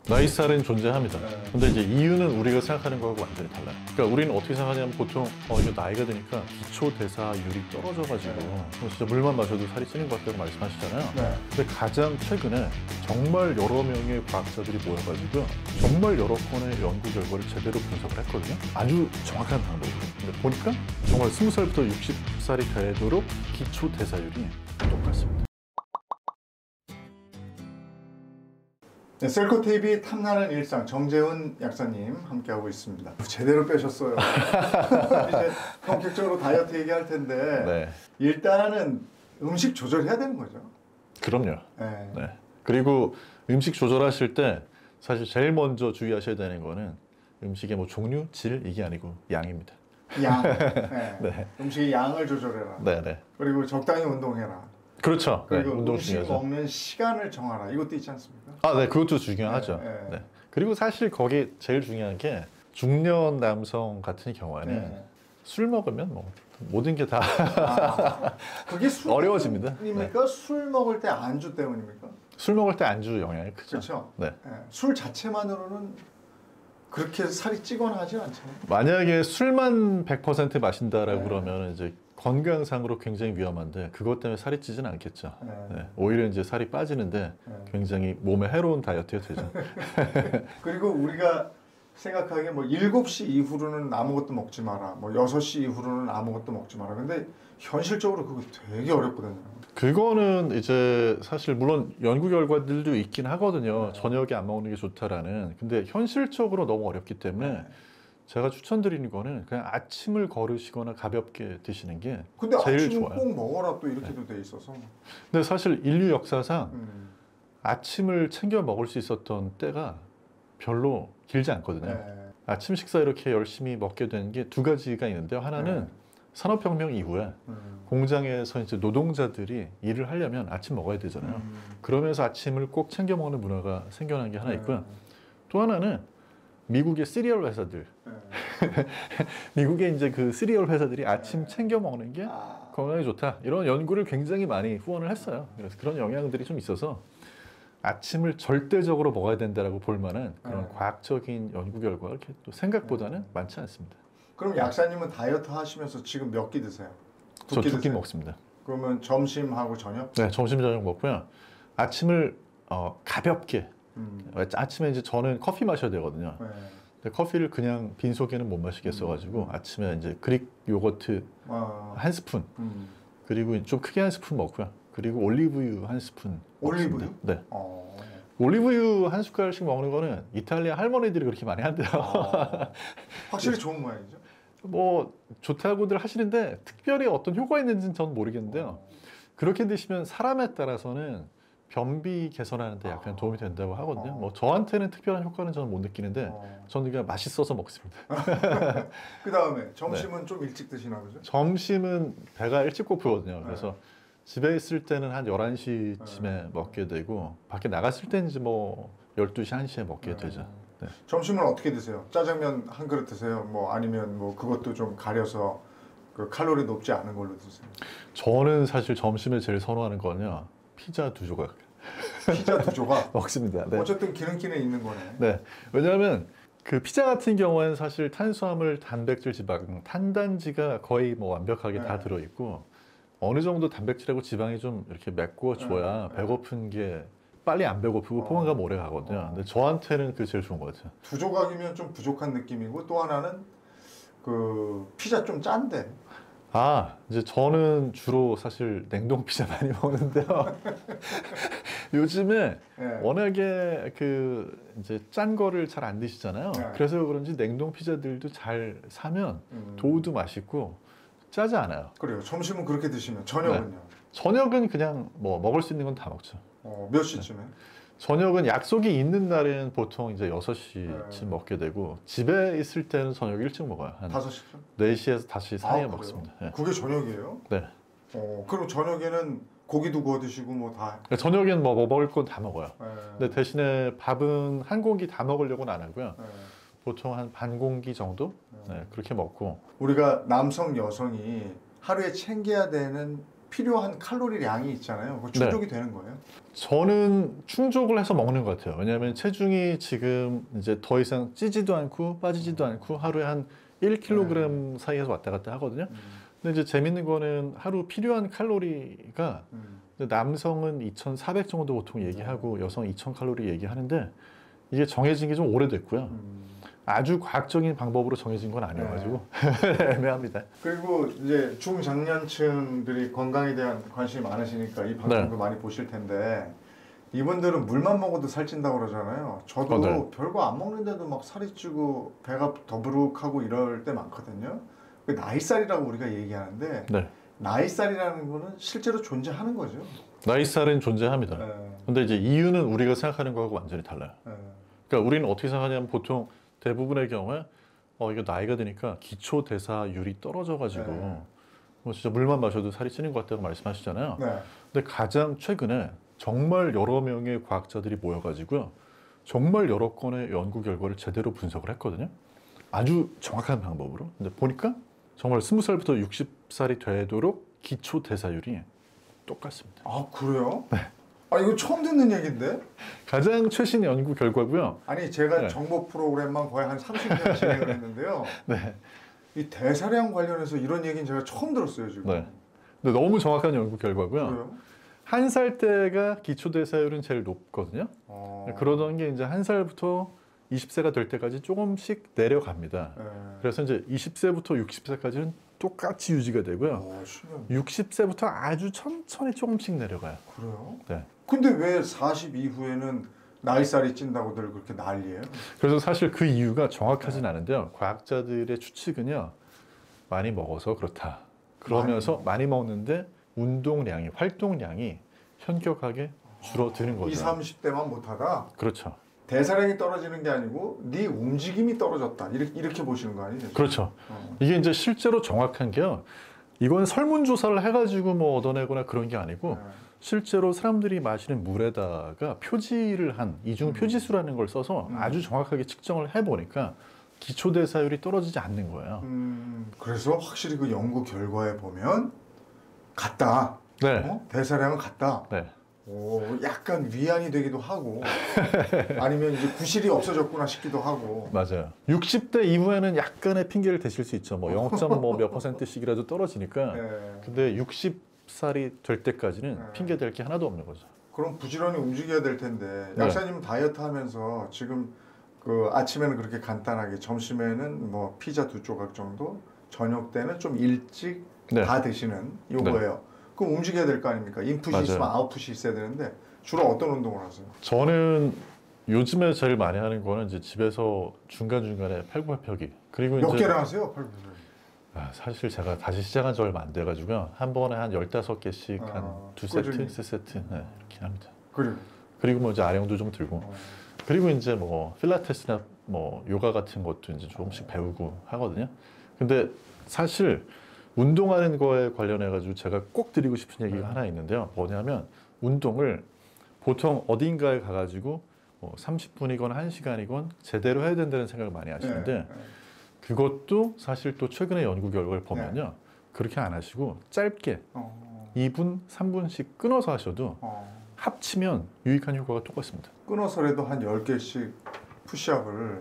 나이살은 존재합니다. 네. 근데 이제 이유는 우리가 생각하는 거하고 완전히 달라요. 그러니까 우리는 어떻게 생각하냐면 보통 이제 나이가 드니까 기초 대사율이 떨어져가지고 진짜 물만 마셔도 살이 찌는 것 같다고 말씀하시잖아요. 네. 근데 가장 최근에 정말 여러 명의 과학자들이 모여가지고 정말 여러 건의 연구 결과를 제대로 분석을 했거든요. 아주 정확한 방법으로. 근데 보니까 정말 20살부터 60살이 되도록 기초 대사율이 똑같습니다. 네, 셀코 TV 탐나는 일상 정재훈 약사님 함께하고 있습니다. 제대로 빼셨어요. 이제 본격적으로 다이어트 얘기할 텐데 네. 일단은 음식 조절해야 되는 거죠. 그럼요. 네. 네. 그리고 음식 조절하실 때 사실 제일 먼저 주의하셔야 되는 거는 음식의 뭐 종류, 질 이게 아니고 양입니다. 양. 네. 네. 음식의 양을 조절해라. 네. 그리고 적당히 운동해라. 그렇죠. 그리고 네, 운동 음식 중요하죠. 먹는 시간을 정하라. 이것도 있지 않습니까? 네, 그것도 중요하죠. 네. 네. 그리고 사실 거기 제일 중요한 게 중년 남성 같은 경우에는 네. 술 먹으면 뭐 모든 게 다 그게 술 어려워집니다. 때문입니까? 술 먹을 때 안주 때문입니까? 술 먹을 때 안주 영향이 크죠. 그렇죠. 네. 술 자체만으로는 그렇게 살이 찌거나 하지 않잖아요. 만약에 술만 100% 마신다라고 네. 그러면 이제 건강상으로 굉장히 위험한데 그것 때문에 살이 찌지는 않겠죠. 네. 네. 오히려 이제 살이 빠지는데 굉장히 몸에 해로운 다이어트가 되죠. 그리고 우리가 생각하기에 뭐 7시 이후로는 아무것도 먹지 마라. 뭐 6시 이후로는 아무것도 먹지 마라. 근데 현실적으로 그거 되게 어렵거든요. 그거는 이제 사실 물론 연구 결과들도 있긴 하거든요. 저녁에 안 먹는 게 좋다라는. 근데 현실적으로 너무 어렵기 때문에 제가 추천드리는 거는 그냥 아침을 거르시거나 가볍게 드시는 게 근데 제일 아침은 좋아요. 꼭 먹어라 또 이렇게도 돼 있어서. 근데 사실 인류 역사상 음. 아침을 챙겨 먹을 수 있었던 때가 별로 길지 않거든요. 네. 아침 식사 이렇게 열심히 먹게 된 게 두 가지가 있는데요. 하나는 산업혁명 이후에 공장에서 이제 노동자들이 일을 하려면 아침 먹어야 되잖아요. 그러면서 아침을 꼭 챙겨 먹는 문화가 생겨난 게 하나 있고요. 또 하나는 미국의 시리얼 회사들. 미국의 이제 그 시리얼 회사들이 아침 챙겨 먹는 게 건강에 좋다. 이런 연구를 굉장히 많이 후원을 했어요. 그래서 그런 영향들이 좀 있어서 아침을 절대적으로 먹어야 된다라고 볼 만한 그런 과학적인 연구 결과가 이렇게 또 생각보다는 많지 않습니다. 그럼 약사님은 다이어트 하시면서 지금 몇 끼 드세요? 저 두 끼 먹습니다. 그러면 점심하고 저녁? 네, 점심 저녁 먹고요. 아침을 가볍게. 아침에 이제 저는 커피 마셔야 되거든요. 네. 근데 커피를 그냥 빈속에는 못 마시겠어가지고 아침에 이제 그릭 요거트 한 스푼 그리고 좀 크게 한 스푼 먹고요. 그리고 올리브유 한 스푼. 올리브유? 먹습니다. 네. 올리브유 한 숟갈씩 먹는 거는 이탈리아 할머니들이 그렇게 많이 한대요. 확실히 좋은 모양이죠. 뭐 좋다고들 하시는데 특별히 어떤 효과가 있는지는 저는 모르겠는데요. 그렇게 드시면 사람에 따라서는 변비 개선하는 데 약간 도움이 된다고 하거든요. 뭐 저한테는 특별한 효과는 저는 못 느끼는데 저는 그냥 맛있어서 먹습니다. 그 다음에 점심은 좀 일찍 드시나 보죠? 점심은 배가 일찍 고프거든요. 그래서 집에 있을 때는 한 11시쯤에 먹게 되고 밖에 나갔을 때는 이제 뭐 12시, 1시에 먹게 되죠. 네. 점심은 어떻게 드세요? 짜장면 한 그릇 드세요? 뭐 아니면 뭐 그것도 좀 가려서 그 칼로리 높지 않은 걸로 드세요? 저는 사실 점심에 제일 선호하는 거는요. 피자 2조각. 피자 2조각? 먹습니다. 네. 어쨌든 기름기는 있는 거네. 네. 왜냐하면 그 피자 같은 경우에는 사실 탄수화물, 단백질, 지방, 탄단지가 거의 뭐 완벽하게 다 들어있고 어느 정도 단백질하고 지방이 좀 이렇게 메꿔줘야 배고픈 게 빨리 안 배고프고 포만감 오래 가거든요. 근데 저한테는 그게 제일 좋은 것 같아요. 2조각이면 좀 부족한 느낌이고 또 하나는 그 피자 좀 짠데. 이제 저는 주로 사실 냉동 피자 많이 먹는데요. 요즘에 워낙에 그 이제 짠 거를 잘 안 드시잖아요. 그래서 그런지 냉동 피자들도 잘 사면 도우도 맛있고 짜지 않아요. 그래요. 점심은 그렇게 드시면 저녁은요? 저녁은 그냥 뭐 먹을 수 있는 건 다 먹죠. 몇 시쯤에? 저녁은 약속이 있는 날은 보통 이제 6시쯤 먹게 되고 집에 있을 때는 저녁 일찍 먹어요. 한 5시쯤? 4시에서 5시 사이에 먹습니다. 그게 저녁이에요? 네. 그럼 저녁에는 고기도 구워 드시고 뭐 다? 저녁엔 뭐 먹을 건 다 먹어요. 근데 대신에 밥은 한 공기 다 먹으려고는 안 하고요. 보통 한 반 공기 정도? 그렇게 먹고. 우리가 남성, 여성이 하루에 챙겨야 되는 필요한 칼로리량이 있잖아요. 그거 충족이 되는 거예요? 저는 충족을 해서 먹는 것 같아요. 왜냐하면 체중이 지금 이제 더 이상 찌지도 않고 빠지지도 않고 하루에 한 1kg 사이에서 왔다 갔다 하거든요. 근데 이제 재밌는 거는 하루 필요한 칼로리가 남성은 2,400 정도 보통 얘기하고 여성 2,000칼로리 얘기하는데 이게 정해진 게 좀 오래됐고요. 아주 과학적인 방법으로 정해진 건 아니어가지고 애매합니다. 그리고 이제 중장년층들이 건강에 대한 관심이 많으시니까 이 방송도 많이 보실 텐데 이분들은 물만 먹어도 살찐다고 그러잖아요. 저도 별거 안 먹는데도 막 살이 찌고 배가 더부룩하고 이럴 때 많거든요. 그 나이살이라고 우리가 얘기하는데 나이살이라는 거는 실제로 존재하는 거죠. 나이살은 존재합니다. 근데 이제 이유는 우리가 생각하는 거하고 완전히 달라요. 그러니까 우리는 어떻게 생각하냐면 보통 대부분의 경우에 이거 나이가 드니까 기초 대사율이 떨어져가지고 뭐 진짜 물만 마셔도 살이 찌는 것 같다고 말씀하시잖아요. 근데 가장 최근에 정말 여러 명의 과학자들이 모여가지고요, 정말 여러 건의 연구 결과를 제대로 분석을 했거든요. 아주 정확한 방법으로. 근데 보니까 정말 20살부터 60살이 되도록 기초 대사율이 똑같습니다. 아, 그래요? 네. 아, 이거 처음 듣는 얘기인데? 가장 최신 연구 결과고요. 아니, 제가 정보 프로그램만 거의 한 30년 진행을 했는데요. 이 대사량 관련해서 이런 얘기는 제가 처음 들었어요, 지금. 근데 너무 정확한 연구 결과고요. 그래요? 1살 때가 기초 대사율은 제일 높거든요. 그러던 게 이제 1살부터 20세가 될 때까지 조금씩 내려갑니다. 그래서 이제 20세부터 60세까지는 똑같이 유지가 되고요. 60세부터 아주 천천히 조금씩 내려가요. 그래요? 네. 근데 왜 40 이후에는 나이살이 찐다고들 그렇게 난리예요? 그래서 사실 그 이유가 정확하진 않은데요. 과학자들의 추측은요, 많이 먹어서 그렇다. 그러면서 많이 먹는데 운동량이, 활동량이 현격하게 줄어드는 거죠. 20, 30대만 못하다? 그렇죠. 대사량이 떨어지는 게 아니고 네 움직임이 떨어졌다. 이렇게 보시는 거 아니에요? 그렇죠. 이게 이제 실제로 정확한 게요, 이건 설문조사를 해가지고 뭐 얻어내거나 그런 게 아니고 실제로 사람들이 마시는 물에다가 표지를 한 이중 표지수라는 걸 써서 아주 정확하게 측정을 해보니까 기초대사율이 떨어지지 않는 거예요. 그래서 확실히 그 연구 결과에 보면 같다. 대사량은 같다. 오, 약간 위안이 되기도 하고 아니면 이제 구실이 없어졌구나 싶기도 하고. 맞아요. 60대 이후에는 약간의 핑계를 대실 수 있죠. 뭐 0.몇 %씩이라도 떨어지니까. 근데 60살이 될 때까지는 핑계 댈 게 하나도 없는 거죠. 그럼 부지런히 움직여야 될 텐데 약사님 다이어트 하면서 지금 그 아침에는 그렇게 간단하게, 점심에는 뭐 피자 2조각 정도, 저녁 때는 좀 일찍 다 드시는 요거예요. 그럼 움직여야 될 거 아닙니까? 인풋이 있으면 아웃풋이 있어야 되는데 주로 어떤 운동을 하세요? 저는 요즘에 제일 많이 하는 거는 이제 집에서 중간중간에 팔굽혀펴기. 그리고 몇 개를 하세요? 팔굽혀펴기? 사실 제가 다시 시작한 지 얼마 안 돼가지고요. 한 번에 한 15개씩 한 2세트, 3세트 이렇게 합니다. 그리고 뭐 이제 아령도 좀 들고. 그리고 이제 뭐 필라테스나 뭐 요가 같은 것도 이제 조금씩 배우고 하거든요. 근데 사실 운동하는 거에 관련해 가지고 제가 꼭 드리고 싶은 얘기가 하나 있는데요. 뭐냐면 운동을 보통 어딘가에 가가지고 뭐 30분이건 1시간이건 제대로 해야 된다는 생각을 많이 하시는데 그것도 사실 또 최근의 연구 결과를 보면요, 그렇게 안 하시고 짧게 2분, 3분씩 끊어서 하셔도 합치면 유익한 효과가 똑같습니다. 끊어서라도 한 10개씩 푸시업을,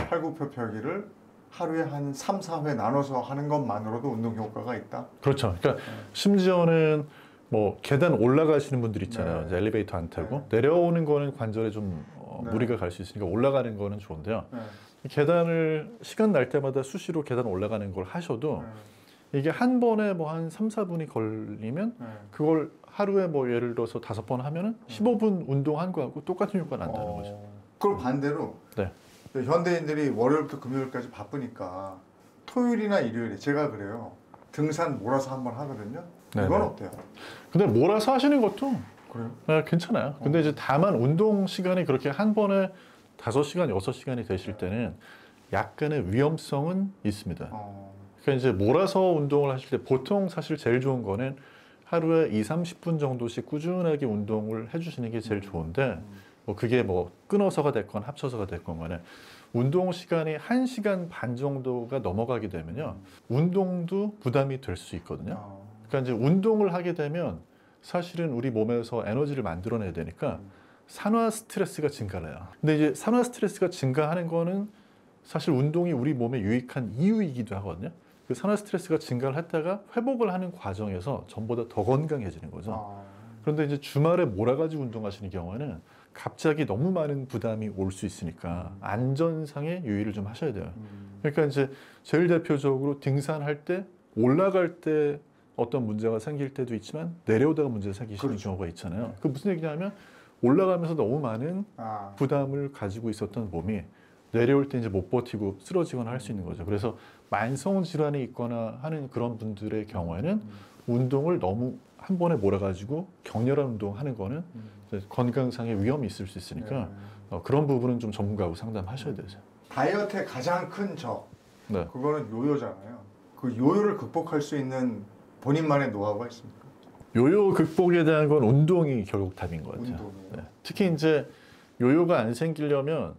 팔굽혀펴기를 하루에 한 3, 4회 나눠서 하는 것만으로도 운동 효과가 있다? 그렇죠. 그러니까 심지어는 뭐 계단 올라가시는 분들 있잖아요. 이제 엘리베이터 안 타고 내려오는 거는 관절에 좀 무리가 갈 수 있으니까 올라가는 거는 좋은데요. 계단을 시간 날 때마다 수시로 계단 올라가는 걸 하셔도 이게 한 번에 뭐 한 3, 4분이 걸리면 그걸 하루에 뭐 예를 들어서 5번 하면은 15분 운동한 거하고 똑같은 효과가 난다는 거죠. 그걸 반대로 현대인들이 월요일부터 금요일까지 바쁘니까 토요일이나 일요일에, 제가 그래요, 등산 몰아서 한번 하거든요. 이건 어때요? 근데 몰아서 하시는 것도 그래요? 괜찮아요. 근데 이제 다만 운동 시간이 그렇게 한 번에 5시간, 6시간이 되실 때는 약간의 위험성은 있습니다. 그러니까 이제 몰아서 운동을 하실 때 보통 사실 제일 좋은 거는 하루에 2, 30분 정도씩 꾸준하게 운동을 해주시는 게 제일 좋은데, 뭐 그게 뭐 끊어서가 됐건 합쳐서가 됐건 간에 운동 시간이 1시간 반 정도가 넘어가게 되면요, 운동도 부담이 될 수 있거든요. 그러니까 이제 운동을 하게 되면 사실은 우리 몸에서 에너지를 만들어내야 되니까 산화 스트레스가 증가를 해요. 근데 이제 산화 스트레스가 증가하는 거는 사실 운동이 우리 몸에 유익한 이유이기도 하거든요. 그 산화 스트레스가 증가를 했다가 회복을 하는 과정에서 전보다 더 건강해지는 거죠. 그런데 이제 주말에 몰아가지고 운동하시는 경우에는 갑자기 너무 많은 부담이 올 수 있으니까 안전상의 유의를 좀 하셔야 돼요. 그러니까 이제 제일 대표적으로 등산할 때 올라갈 때 어떤 문제가 생길 때도 있지만 내려오다가 문제가 생기시는 그렇죠. 경우가 있잖아요. 그 무슨 얘기냐면 올라가면서 너무 많은 부담을 가지고 있었던 몸이 내려올 때 이제 못 버티고 쓰러지거나 할 수 있는 거죠. 그래서 만성 질환이 있거나 하는 그런 분들의 경우에는 운동을 너무 한 번에 몰아가지고 격렬한 운동하는 거는 건강상의 위험이 있을 수 있으니까 그런 부분은 좀 전문가하고 상담하셔야 되죠. 다이어트의 가장 큰 적, 네. 그거는 요요잖아요. 그 요요를 극복할 수 있는 본인만의 노하우가 있습니까? 요요 극복에 대한 건 운동이 결국 답인 것 같아요. 운동이요. 네. 특히 이제 요요가 안 생기려면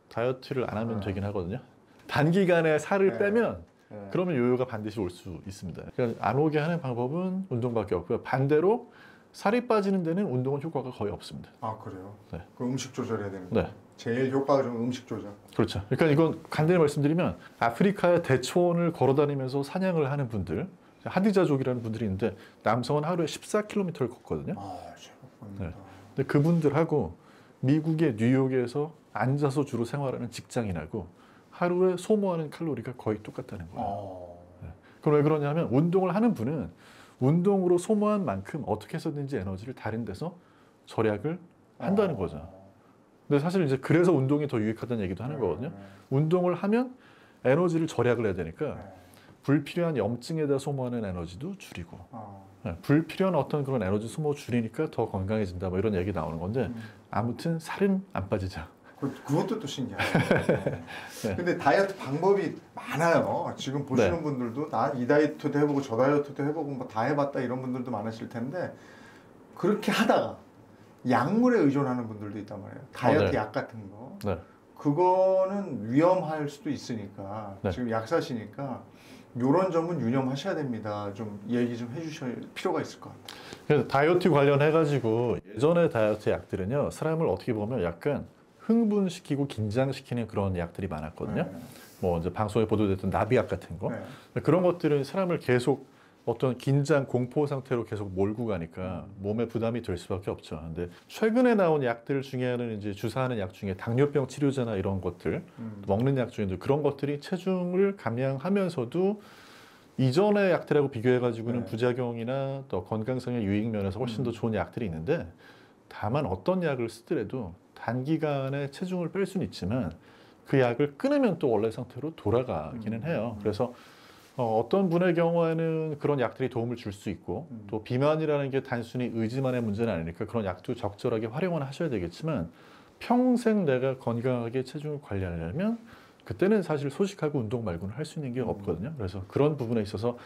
다이어트를 안 하면 되긴 하거든요. 단기간에 살을 빼면 그러면 요요가 반드시 올 수 있습니다. 그러니까 안 오게 하는 방법은 운동밖에 없고요. 반대로 살이 빠지는 데는 운동은 효과가 거의 없습니다. 아 그래요? 네. 그 음식 조절해야 되는 거예요? 네. 제일 효과가 좋은 음식 조절. 그렇죠. 그러니까 이건 간단히 말씀드리면 아프리카의 대초원을 걸어다니면서 사냥을 하는 분들, 하디자족이라는 분들이 있는데 남성은 하루에 14km를 걷거든요. 제법입니다. 네. 근데 그분들하고 미국의 뉴욕에서 앉아서 주로 생활하는 직장인하고 하루에 소모하는 칼로리가 거의 똑같다는 거예요. 네. 그럼 왜 그러냐면 운동을 하는 분은 운동으로 소모한 만큼 어떻게 해서든지 에너지를 다른 데서 절약을 한다는 거죠. 근데 사실 이제 그래서 운동이 더 유익하다는 얘기도 하는 거거든요. 운동을 하면 에너지를 절약을 해야 되니까 불필요한 염증에다 소모하는 에너지도 줄이고 불필요한 어떤 그런 에너지 소모 줄이니까 더 건강해진다 뭐 이런 얘기 나오는 건데 아무튼 살은 안 빠지자. 그것도 또 신기하네요. 네. 근데 다이어트 방법이 많아요. 지금 보시는 네. 분들도 나 이 다이어트도 해보고 저 다이어트도 해보고 뭐 다 해봤다 이런 분들도 많으실 텐데 그렇게 하다가 약물에 의존하는 분들도 있단 말이에요. 다이어트 네. 약 같은 거. 네. 그거는 위험할 수도 있으니까 네. 지금 약사시니까 이런 점은 유념하셔야 됩니다. 좀 얘기 좀 해주실 필요가 있을 것 같아요. 그래서 다이어트 관련해가지고 예전의 다이어트 약들은요 사람을 어떻게 보면 약간 흥분시키고 긴장시키는 그런 약들이 많았거든요. 뭐 이제 방송에 보도됐던 나비약 같은 거 그런 것들은 사람을 계속 어떤 긴장 공포 상태로 계속 몰고 가니까 몸에 부담이 될 수밖에 없죠. 근데 최근에 나온 약들 중에는 이제 주사하는 약 중에 당뇨병 치료제나 이런 것들 먹는 약 중에도 그런 것들이 체중을 감량하면서도 이전의 약들하고 비교해 가지고는 부작용이나 또 건강상의 유익 면에서 훨씬 더 좋은 약들이 있는데 다만 어떤 약을 쓰더라도 단기간에 체중을 뺄 수는 있지만 그 약을 끊으면 또 원래 상태로 돌아가기는 해요. 그래서 어떤 분의 경우에는 그런 약들이 도움을 줄 수 있고 또 비만이라는 게 단순히 의지만의 문제는 아니니까 그런 약도 적절하게 활용을 하셔야 되겠지만 평생 내가 건강하게 체중을 관리하려면 그때는 사실 소식하고 운동 말고는 할 수 있는 게 없거든요. 그래서 그런 부분에 있어서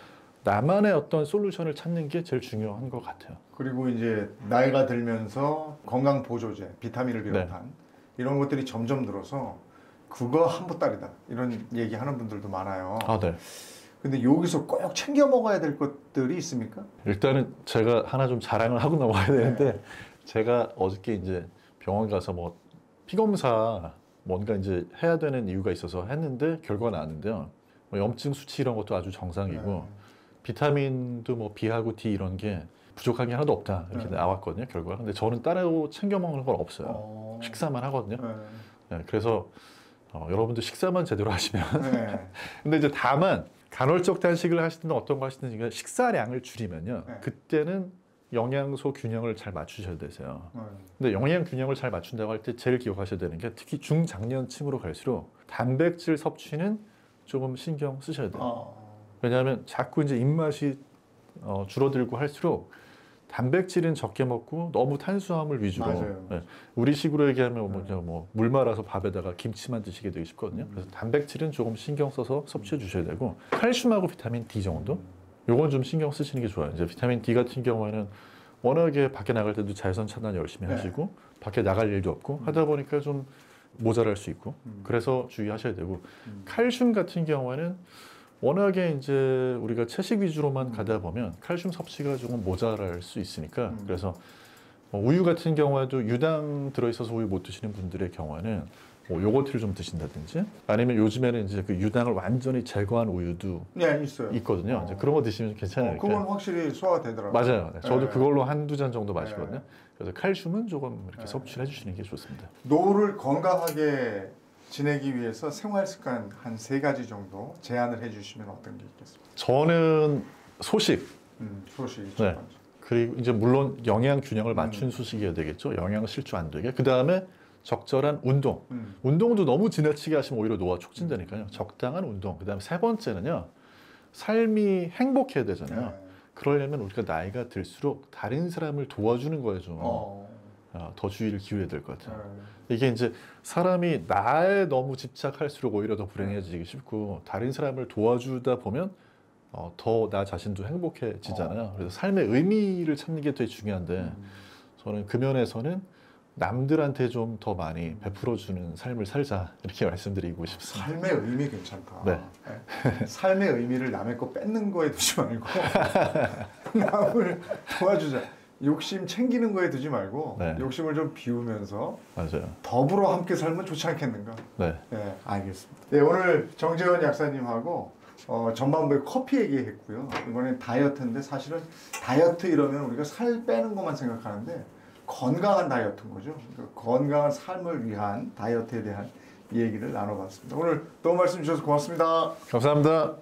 나만의 어떤 솔루션을 찾는 게 제일 중요한 것 같아요. 그리고 이제 나이가 들면서 건강 보조제, 비타민을 비롯한 이런 것들이 점점 늘어서 그거 한 보따리다 이런 얘기하는 분들도 많아요. 아, 네. 근데 여기서 꼭 챙겨 먹어야 될 것들이 있습니까? 일단은 제가 하나 좀 자랑을 하고 넘어가야 되는데 제가 어저께 이제 병원 가서 뭐 피검사 뭔가 이제 해야 되는 이유가 있어서 했는데 결과가 나왔는데요. 뭐 염증 수치 이런 것도 아주 정상이고 비타민도 뭐 B하고 D 이런 게 부족한 게 하나도 없다 이렇게 나왔거든요 결과가. 근데 저는 따로 챙겨 먹는 건 없어요. 식사만 하거든요. 네, 그래서 여러분들 식사만 제대로 하시면 근데 이제 다만 간헐적 단식을 하시든 어떤 거 하시든 식사량을 줄이면요 그때는 영양소 균형을 잘 맞추셔야 되세요. 근데 영양 균형을 잘 맞춘다고 할 때 제일 기억하셔야 되는 게 특히 중장년층으로 갈수록 단백질 섭취는 조금 신경 쓰셔야 돼요. 왜냐하면 자꾸 이제 입맛이 줄어들고 할수록 단백질은 적게 먹고 너무 탄수화물 위주로 네. 우리식으로 얘기하면 물 말아서 밥에다가 김치만 드시게 되기 쉽거든요. 그래서 단백질은 조금 신경 써서 섭취해 주셔야 되고 칼슘하고 비타민 D 정도 요건 좀 신경 쓰시는 게 좋아요. 이제 비타민 D 같은 경우에는 워낙에 밖에 나갈 때도 자외선 차단 열심히 하시고 밖에 나갈 일도 없고 하다 보니까 좀 모자랄 수 있고 그래서 주의하셔야 되고 칼슘 같은 경우에는 워낙에 이제 우리가 채식 위주로만 가다 보면 칼슘 섭취가 조금 모자랄 수 있으니까 그래서 우유 같은 경우에도 유당 들어있어서 우유 못 드시는 분들의 경우에는 뭐 요거트를 좀 드신다든지 아니면 요즘에는 이제 그 유당을 완전히 제거한 우유도 네, 있어요. 있거든요. 이제 그런 거 드시면 괜찮아요. 그건 확실히 소화가 되더라고요. 맞아요. 네, 저도 네. 그걸로 한두 잔 정도 마시거든요. 네. 그래서 칼슘은 조금 이렇게 네. 섭취를 해주시는 게 좋습니다. 노후를 건강하게 지내기 위해서 생활 습관 한 3가지 정도 제안을 해주시면 어떤 게 있겠습니까? 저는 소식, 소식이 네. 첫 번째. 그리고 이제 물론 영양 균형을 맞춘 소식이어야 되겠죠. 영양 실조 안 되게. 그 다음에 적절한 운동. 운동도 너무 지나치게 하시면 오히려 노화 촉진되니까요. 적당한 운동. 그 다음에 3번째는요. 삶이 행복해야 되잖아요. 네. 그러려면 우리가 나이가 들수록 다른 사람을 도와주는 거에 좀 더 주의를 기울여야 될 것 같아요. 이게 이제 사람이 나에 너무 집착할수록 오히려 더 불행해지기 쉽고 다른 사람을 도와주다 보면 더 나 자신도 행복해지잖아요. 그래서 삶의 의미를 찾는 게 되게 중요한데 저는 그 면에서는 남들한테 좀 더 많이 베풀어주는 삶을 살자 이렇게 말씀드리고 싶습니다. 삶의 의미 괜찮다. 네. 삶의 의미를 남의 거 뺏는 거에 두지 말고 남을 도와주자. 욕심 챙기는 거에 두지 말고 네. 욕심을 좀 비우면서 맞아요. 더불어 함께 살면 좋지 않겠는가? 네. 네, 알겠습니다. 네, 오늘 정재원 약사님하고 전반부에 커피 얘기했고요. 이번엔 다이어트인데 사실은 다이어트 이러면 우리가 살 빼는 것만 생각하는데 건강한 다이어트인 거죠. 그러니까 건강한 삶을 위한 다이어트에 대한 얘기를 나눠봤습니다. 오늘 너무 말씀 주셔서 고맙습니다. 감사합니다.